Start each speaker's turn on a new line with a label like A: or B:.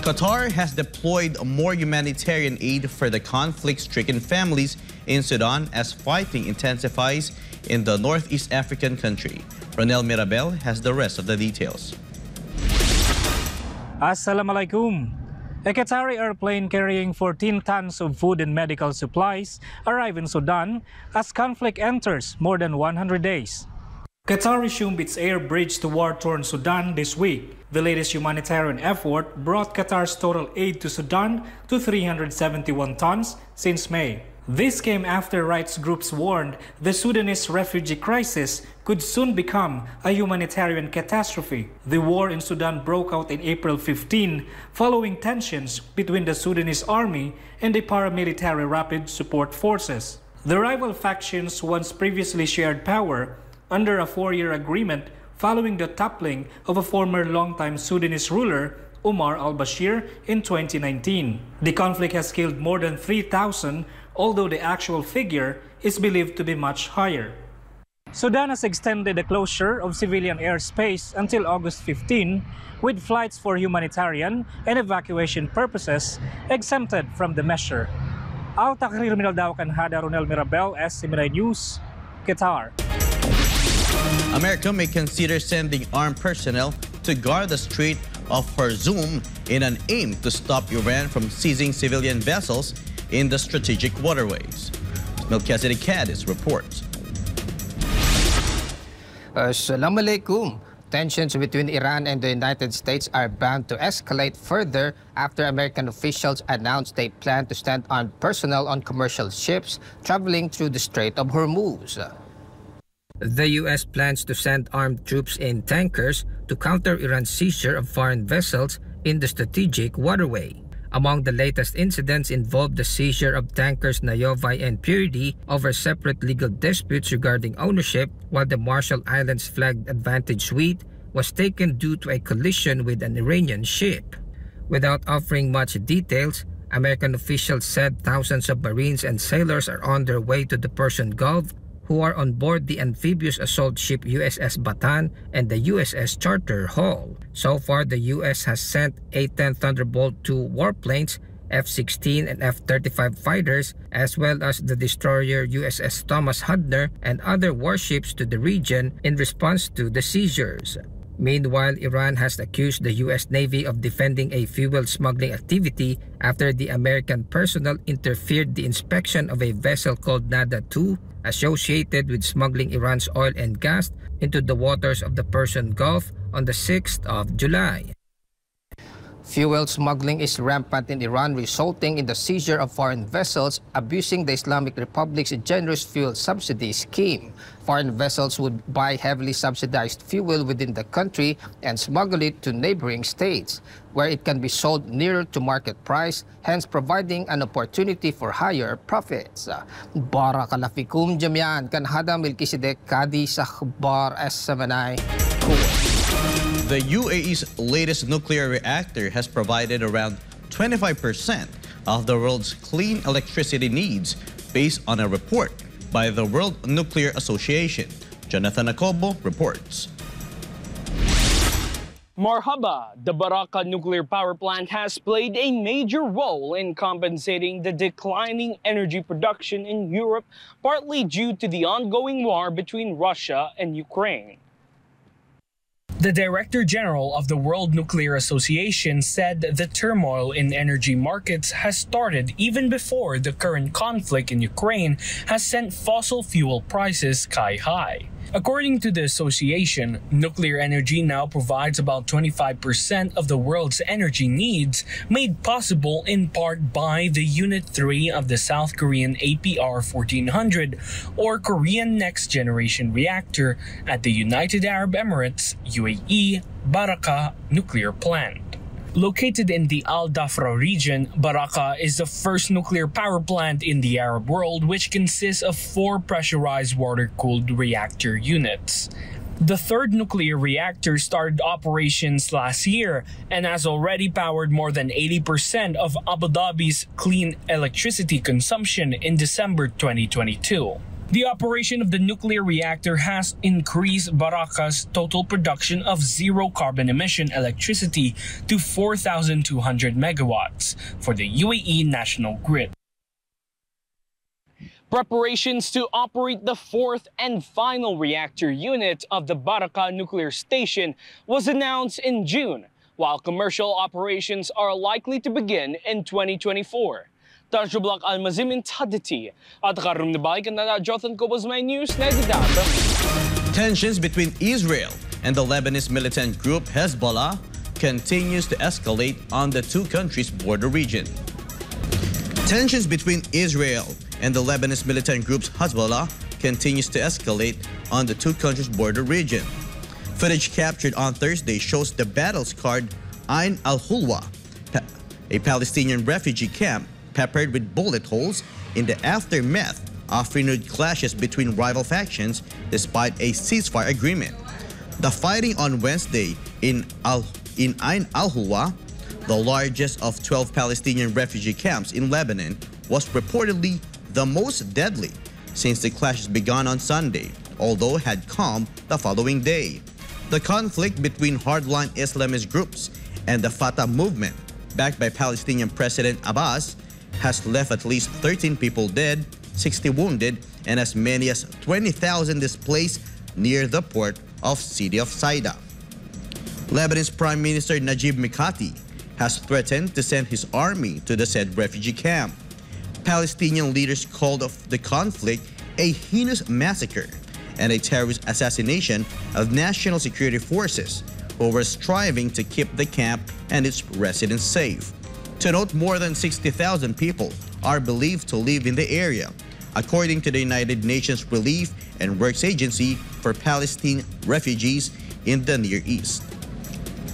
A: Qatar has deployed more humanitarian aid for the conflict-stricken families in Sudan as fighting intensifies in the Northeast African country. Ronnel Mirabel has the rest of the details.
B: Assalamualaikum. A Qatari airplane carrying 14 tons of food and medical supplies arrived in Sudan as conflict enters more than 100 days. Qatar resumed its air bridge to war-torn Sudan this week. The latest humanitarian effort brought Qatar's total aid to Sudan to 371 tons since May. This came after rights groups warned the Sudanese refugee crisis could soon become a humanitarian catastrophe. The war in Sudan broke out in April 15 following tensions between the Sudanese army and the paramilitary Rapid Support Forces. The rival factions once previously shared power under a 4-year agreement following the toppling of a former longtime Sudanese ruler, Omar al-Bashir, in 2019. The conflict has killed more than 3,000, although the actual figure is believed to be much higher. Sudan has extended the closure of civilian airspace until August 15, with flights for humanitarian and evacuation purposes exempted from the measure. Al-Takrir min al-Dawakan Hada Ronnel Mirabel, SMNI News, Qatar.
A: America may consider sending armed personnel to guard the Strait of Hormuz in an aim to stop Iran from seizing civilian vessels in the strategic waterways. Melchizedek Cadiz reports.
C: Assalamu alaikum. Tensions between Iran and the United States are bound to escalate further after American officials announced they plan to send armed personnel on commercial ships traveling through the Strait of Hormuz. The U.S. plans to send armed troops in tankers to counter Iran's seizure of foreign vessels in the strategic waterway. Among the latest incidents involved the seizure of tankers Nayovai and Purity over separate legal disputes regarding ownership, while the Marshall Islands flagged Advantage Suite was taken due to a collision with an Iranian ship. Without offering much details, American officials said thousands of Marines and sailors are on their way to the Persian Gulf, who are on board the amphibious assault ship USS Bataan and the USS Charter Hall. So far, the U.S. has sent A-10 Thunderbolt II warplanes, F-16 and F-35 fighters, as well as the destroyer USS Thomas Hudner and other warships to the region in response to the seizures. Meanwhile, Iran has accused the U.S. Navy of defending a fuel smuggling activity after the American personnel interfered the inspection of a vessel called Nada-2 associated with smuggling Iran's oil and gas into the waters of the Persian Gulf on the 6th of July. Fuel smuggling is rampant in Iran, resulting in the seizure of foreign vessels abusing the Islamic Republic's generous fuel subsidy scheme. Foreign vessels would buy heavily subsidized fuel within the country and smuggle it to neighboring states, where it can be sold nearer to market price, hence providing an opportunity for higher profits. Barakallahu fikum jami'an, kan hada Melchizedek Cadiz sa Akhbar SMNI.
A: The UAE's latest nuclear reactor has provided around 25% of the world's clean electricity needs, based on a report by the World Nuclear Association. Jonathan Acobo reports.
D: Marhaba, the Baraka nuclear power plant has played a major role in compensating the declining energy production in Europe, partly due to the ongoing war between Russia and Ukraine.
E: The Director General of the World Nuclear Association said the turmoil in energy markets has started even before the current conflict in Ukraine has sent fossil fuel prices sky high. According to the association, nuclear energy now provides about 25% of the world's energy needs, made possible in part by the Unit 3 of the South Korean APR-1400, or Korean Next Generation Reactor, at the United Arab Emirates, UAE, Baraka nuclear plant. Located in the Al Dhafra region, Baraka is the first nuclear power plant in the Arab world, which consists of 4 pressurized water-cooled reactor units. The third nuclear reactor started operations last year and has already powered more than 80% of Abu Dhabi's clean electricity consumption in December 2022. The operation of the nuclear reactor has increased Baraka's total production of zero-carbon emission electricity to 4,200 megawatts for the UAE national grid.
D: Preparations to operate the fourth and final reactor unit of the Baraka nuclear station was announced in June, while commercial operations are likely to begin in 2024. Tarjublak Almazimin Taditi at Karum Nabaikan na Jothan Kobos May News na
A: Tensions between Israel and the Lebanese militant group Hezbollah continues to escalate on the two countries' border region. Tensions between Israel and the Lebanese militant group Hezbollah continues to escalate on the two countries' border region. Footage captured on Thursday shows the battle-scarred Ain al-Hulwa, a Palestinian refugee camp peppered with bullet holes in the aftermath of renewed clashes between rival factions despite a ceasefire agreement. The fighting on Wednesday in Ain al-Hulwa, the largest of 12 Palestinian refugee camps in Lebanon, was reportedly the most deadly since the clashes began on Sunday, although had calmed the following day. The conflict between hardline Islamist groups and the Fatah movement, backed by Palestinian President Abbas, has left at least 13 people dead, 60 wounded, and as many as 20,000 displaced near the port of city of Saida. Lebanon's Prime Minister Najib Mikati has threatened to send his army to the said refugee camp. Palestinian leaders called the conflict a heinous massacre and a terrorist assassination of national security forces who were striving to keep the camp and its residents safe. To note, more than 60,000 people are believed to live in the area, according to the United Nations Relief and Works Agency for Palestine refugees in the Near East.